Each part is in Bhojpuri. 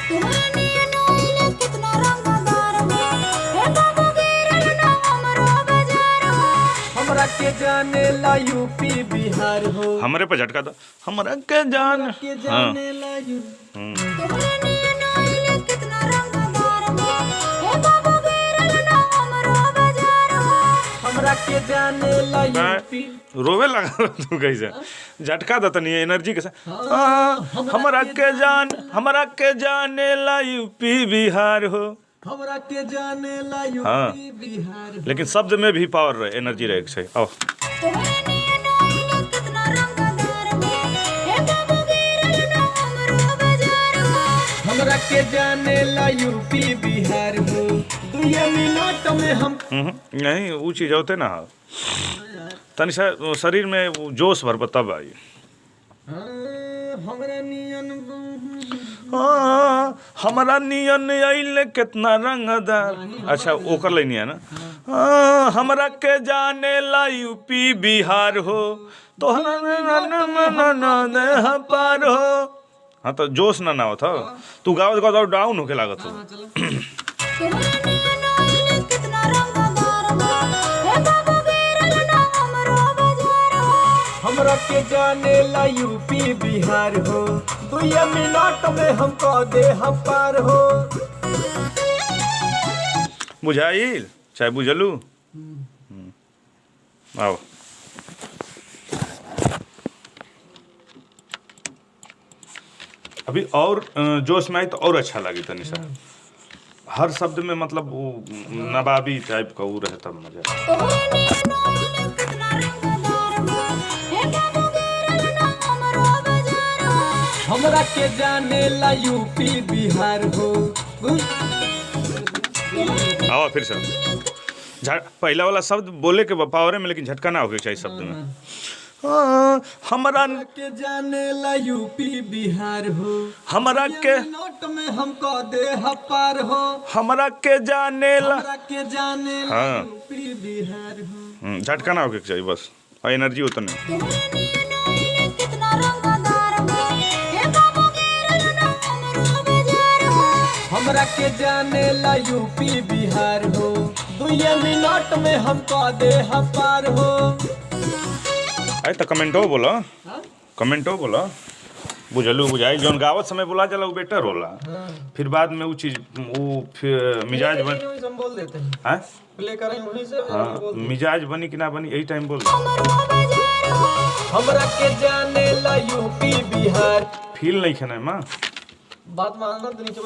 हमरा के जाने ला यूपी बिहार हो, हमरे पे झटका दो, हमरा के जान। के जाने ला हमरा के जाने ला यूपी। रोवे लगा तू कैसे झटका दो तनी एनर्जी के साथ। हमरा के जाने ला यूपी बिहार हो, हमरा के जाने ला यूपी बिहार हो। लेकिन शब्द में भी पावर रहे, एनर्जी रहे के चाहिए। आओ हमरा के जाने ला यूपी बिहार हो, 2 मिनट में हम नहीं वो चीज होते ना तनी शरीर में वो जोश भर तब आई। हमरा नियन हमारा नियन आइले कितना रंगदार। अच्छा ओकर लेनी है ना। हमरा के जाने ला यूपी बिहार हो, तो पार हो। हाँ तो जोश ना हो था तू गावत गावत डाउन होके लागत हो। हमरा के जाने ला यूपी बिहार हो, 2 मिनट में हमको दे हम पार हो। बुझाइल चाहे बुझलू। आओ अभी और जोश में आई तो और अच्छा लगी तनी सा। हर शब्द में मतलब वो नवाबी टाइप का वो रहता मजा। हमरा के जाने ला यूपी बिहार हो। आओ फिर से पहला वाला शब्द बोले के पावरे में, लेकिन झटका ना होके चाहिए शब्द में। हमरा के जाने ला यूपी बिहार हो, हमरा के नोट में हमको दे पार हो। हमरा के जाने ला हमरा के जाने ला यूपी बिहार हो। झटका ना होके चाहिए बस, और एनर्जी उतने। हमरा के जाने ला यूपी बिहार हो, 2 मिनट में हमको दे पार हो। अरे तो कमेंटो बोलो, कमेंटो बोलो। बुझलू बुझाई जोन गावत समय बोला चला वो बेटर होला। फिर बाद में वो चीज वो फिर मिजाज बन हम बोल देते हैं। हाँ प्ले करें वहीं से। हाँ मिजाज बनी कि ना बनी यही टाइम बोल। हमरा के जाने ला यूपी बिहार। फील नहीं खेना है माँ। बात मानना तो नीचे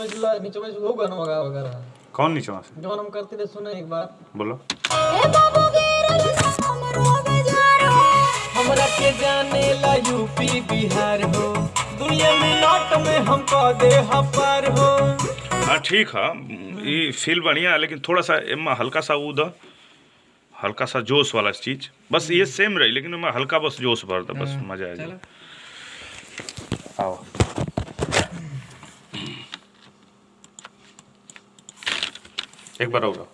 में होगा ना वगैरह। कौन नीचे वहाँ से जो हम करते थे सुना एक बार। बोलो। हमरा के जाने ला यूपी बिहार हो, 2 मिनट में हमको दे पार हो। हाँ ठीक है ये फील बढ़िया है, लेकिन थोड़ा सा इमा हल्का सा वो दो, हल्का सा जोश वाला चीज बस। ये सेम रही लेकिन मैं हल्का बस जोश भर दो, बस मजा आ जाए। आओ एक बार और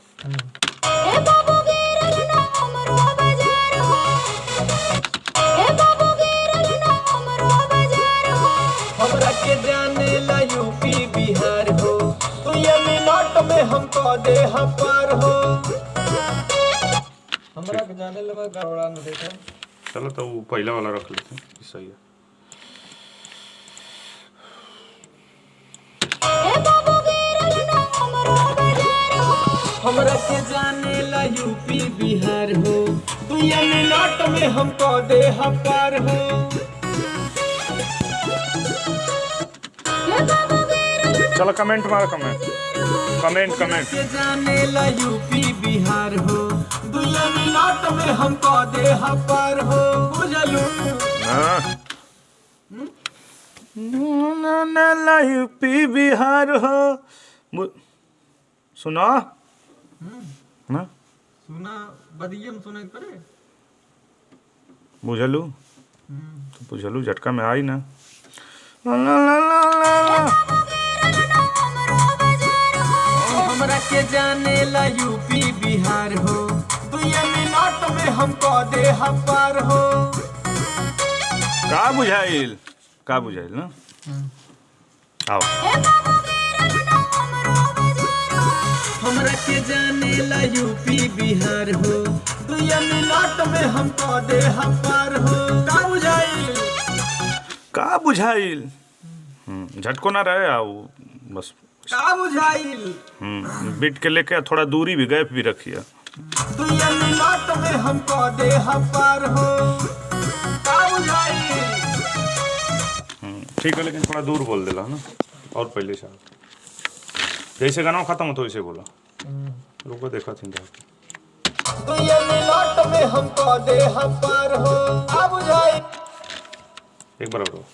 हमरा के जाने ला यूपी बिहार हो, 2 मिनट में हमको दे पार हो। हमरा के जाने लगा गड़बड़ा न देखा। चलो तो वो पहला वाला रख लेते हैं, सही है। हमरा के जाने ला यूपी बिहार हो, 2 मिनट में हमको दे पार हो। चलो कमेंट मारो, कमेंट कमेंट कमेंट। के जाने ला यूपी बिहार हो, 2 मिनट में हमको दे पार हो। बुझलू ना यूपी बिहार हो। सुनो ना सुना बदिये में सुने पड़े। बुझलू तो बुझलू झटका में आई ना। हमरा के जाने ला यूपी बिहार हो, 2 मिनट में हमको दे पार हो। का बुझाइल ना। आओ हमरा के जाने ला यूपी बिहार हो, 2 मिनट में हम कह दे हम पार हो। का बुझाइल? का बुझाइल? झटको ना रहे आओ बस। का बुझाइल? बीट के लेके थोड़ा दूरी भी गैप भी रखिए। 2 मिनट में हम कह दे हम पार हो। का बुझाइल? ठीक है, लेकिन थोड़ा दूर बोल देला ना, और पहले से जैसे गाना खत्म हो तो वैसे बोला। रुको देखा थी 2 मिनट में हम कह दे हम पार हो। का बुझाइल? एक बार और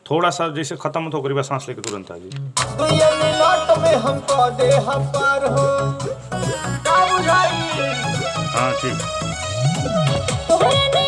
थोड़ा सा जैसे खत्म हो तो करीब सांस लेके तुरंत आ जी। 2 मिनट में हम कह दे हम पार हो। का बुझाइल? हाँ ठीक। तोहरे